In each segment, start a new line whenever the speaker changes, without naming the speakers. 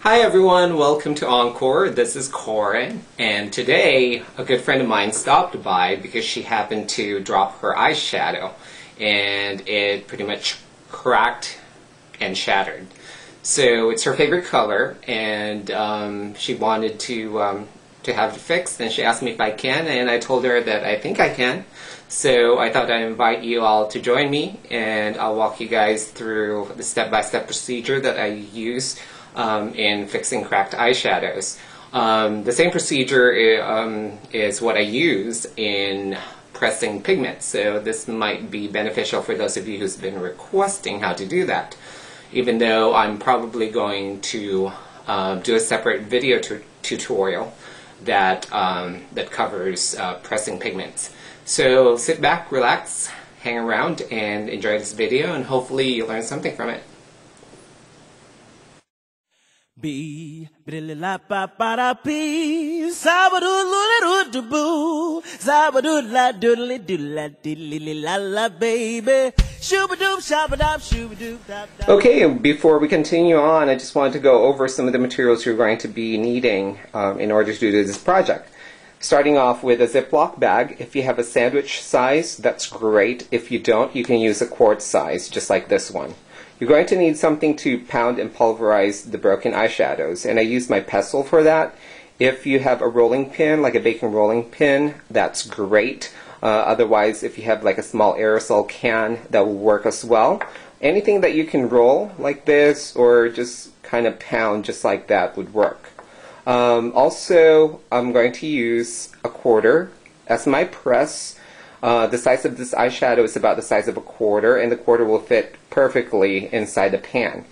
Hi everyone, welcome to Encore. This is Corin, and today a good friend of mine stopped by because she happened to drop her eyeshadow and it pretty much cracked and shattered. So it's her favorite color, and she wanted to have it fixed, and she asked me if I can, and I told her that I think I can. So I thought I'd invite you all to join me, and I'll walk you guys through the step-by-step procedure that I use in fixing cracked eyeshadows. The same procedure is what I use in pressing pigments, so this might be beneficial for those of you who's been requesting how to do that, even though I'm probably going to do a separate video tutorial that covers pressing pigments. So sit back, relax, hang around, and enjoy this video, and hopefully you'll learn something from it.
B la pa pa da p sabadoo boo sabadoo la doodly doodla diddly la la baby shoobadoop shabadoop shoobadoop.
Okay, before we continue on, I just wanted to go over some of the materials you're going to be needing in order to do this project. Starting off with a Ziploc bag. If you have a sandwich size, that's great. If you don't, you can use a quart size, just like this one. You're going to need something to pound and pulverize the broken eyeshadows, and I use my pestle for that. If you have a rolling pin, like a baking rolling pin, that's great. Otherwise, if you have like a small aerosol can, that will work as well. Anything that you can roll like this or just kind of pound just like that would work. Also, I'm going to use a quarter as my press. The size of this eyeshadow is about the size of a quarter, and the quarter will fit perfectly inside the pan.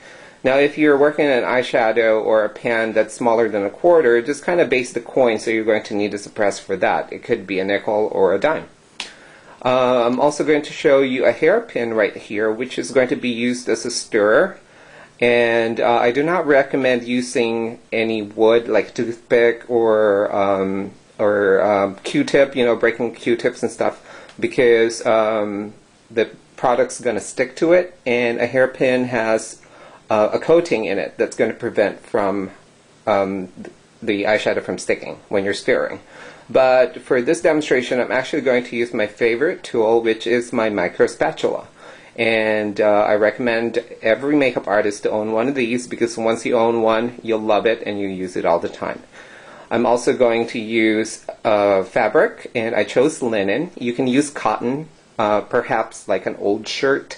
Now, if you're working on an eyeshadow or a pan that's smaller than a quarter, just kind of base the coin, so you're going to need a press for that. It could be a nickel or a dime. I'm also going to show you a hairpin right here, which is going to be used as a stirrer. And I do not recommend using any wood, like toothpick or Q-tip, breaking Q-tips and stuff, because the product's going to stick to it, and a hairpin has a coating in it that's going to prevent from the eyeshadow from sticking when you're stirring. But for this demonstration, I'm actually going to use my favorite tool, which is my micro spatula. And I recommend every makeup artist to own one of these, because once you own one, you'll love it and you use it all the time. I'm also going to use fabric, and I chose linen. You can use cotton, perhaps like an old shirt.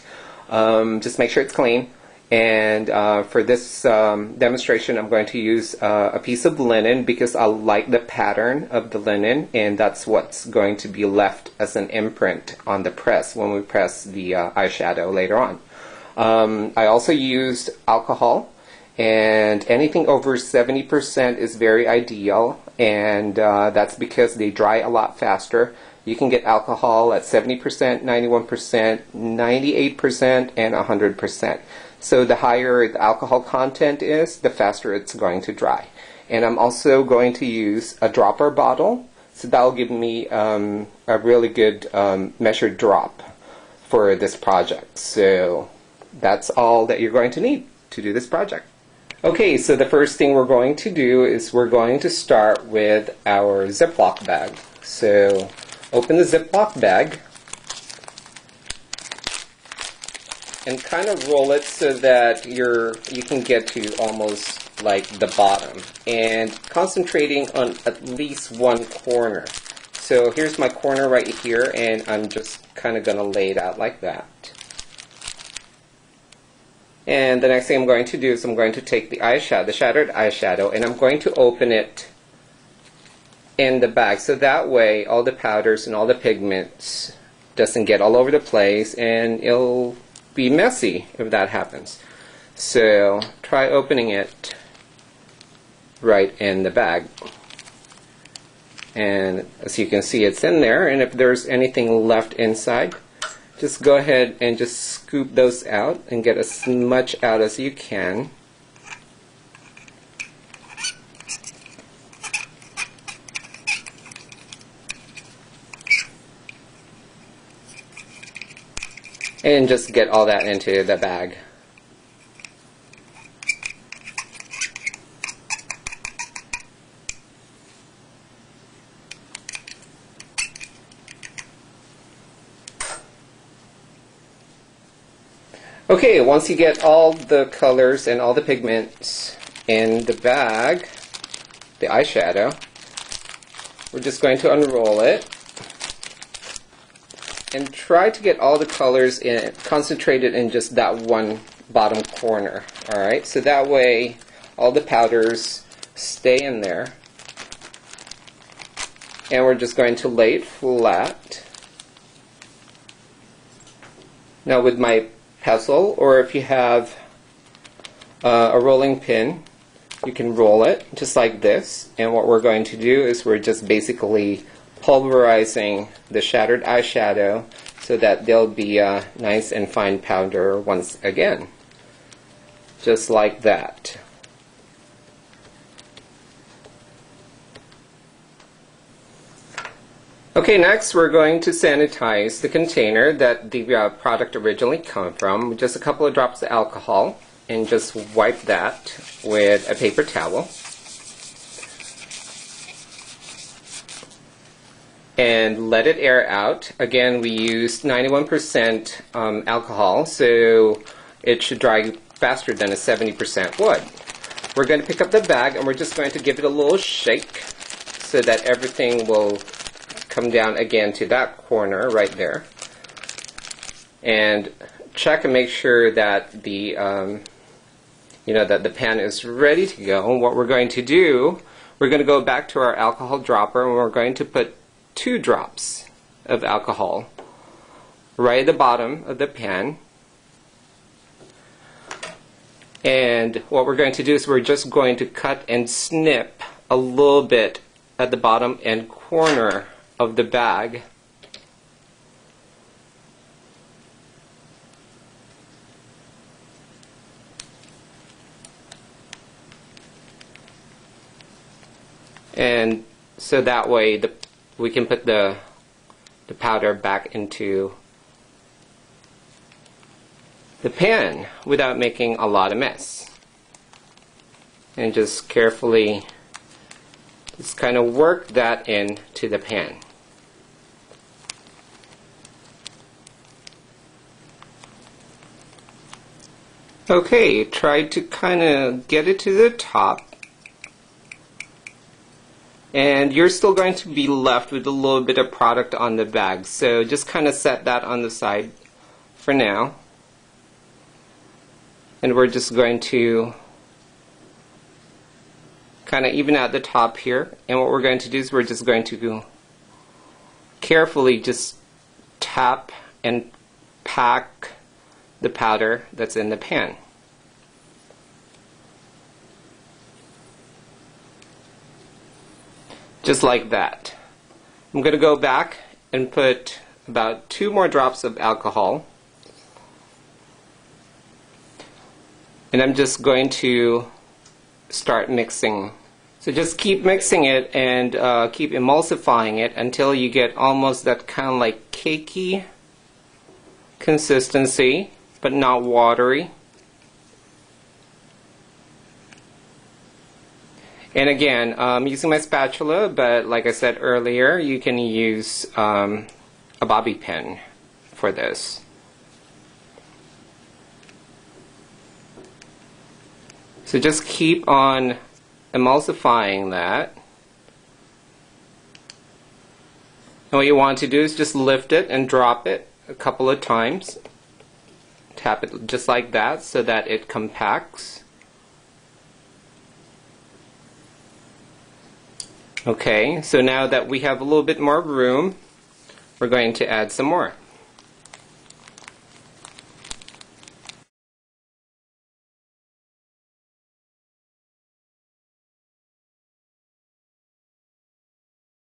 Just make sure it's clean. And for this demonstration, I'm going to use a piece of linen because I like the pattern of the linen, and that's what's going to be left as an imprint on the press when we press the eyeshadow later on. I also used alcohol. And anything over 70% is very ideal, and that's because they dry a lot faster. You can get alcohol at 70%, 91%, 98%, and 100%. So the higher the alcohol content is, the faster it's going to dry. And I'm also going to use a dropper bottle, so that will give me a really good measured drop for this project. So that's all that you're going to need to do this project. Okay, so the first thing we're going to do is we're going to start with our Ziploc bag. So open the Ziploc bag and kind of roll it so that you can get to almost like the bottom, and concentrating on at least one corner. So here's my corner right here, and I'm just kind of going to lay it out like that. And the next thing I'm going to do is I'm going to take the eyeshadow, the shattered eyeshadow, and I'm going to open it in the bag, so that way all the powders and all the pigments doesn't get all over the place, and it'll be messy if that happens. So try opening it right in the bag. And as you can see, it's in there, and if there's anything left inside, just go ahead and just scoop those out and get as much out as you can. And just get all that into the bag. Okay, once you get all the colors and all the pigments in the bag, the eyeshadow, we're just going to unroll it and try to get all the colors concentrated in just that one bottom corner. Alright, so that way all the powders stay in there. And we're just going to lay it flat. Now with my pestle, or if you have a rolling pin, you can roll it just like this. And what we're going to do is we're just basically pulverizing the shattered eyeshadow so that they'll be a nice and fine powder once again. Just like that. Okay, next we're going to sanitize the container that the product originally came from with just a couple of drops of alcohol, and just wipe that with a paper towel. And let it air out. Again, we used 91% alcohol, so it should dry faster than a 70% would. We're going to pick up the bag and we're just going to give it a little shake so that everything will come down again to that corner right there. And check and make sure that the that the pan is ready to go. And what we're going to do, we're going to go back to our alcohol dropper and we're going to put 2 drops of alcohol right at the bottom of the pan. And what we're going to do is we're just going to cut and snip a little bit at the bottom and corner of the bag. And so that way we can put the powder back into the pan without making a lot of mess. And just carefully just kind of work that into the pan. Okay, try to kind of get it to the top. And you're still going to be left with a little bit of product on the bag. So just kind of set that on the side for now. And we're just going to kind of even out the top here. And what we're going to do is we're just going to carefully just tap and pack the powder that's in the pan. Just like that. I'm going to go back and put about 2 more drops of alcohol. And I'm just going to start mixing. So just keep mixing it and keep emulsifying it until you get almost that kind of like cakey consistency, but not watery. And again, I'm using my spatula, but like I said earlier, you can use a bobby pin for this. So just keep on emulsifying that. And what you want to do is just lift it and drop it a couple of times. Tap it just like that so that it compacts. Okay, so now that we have a little bit more room, we're going to add some more.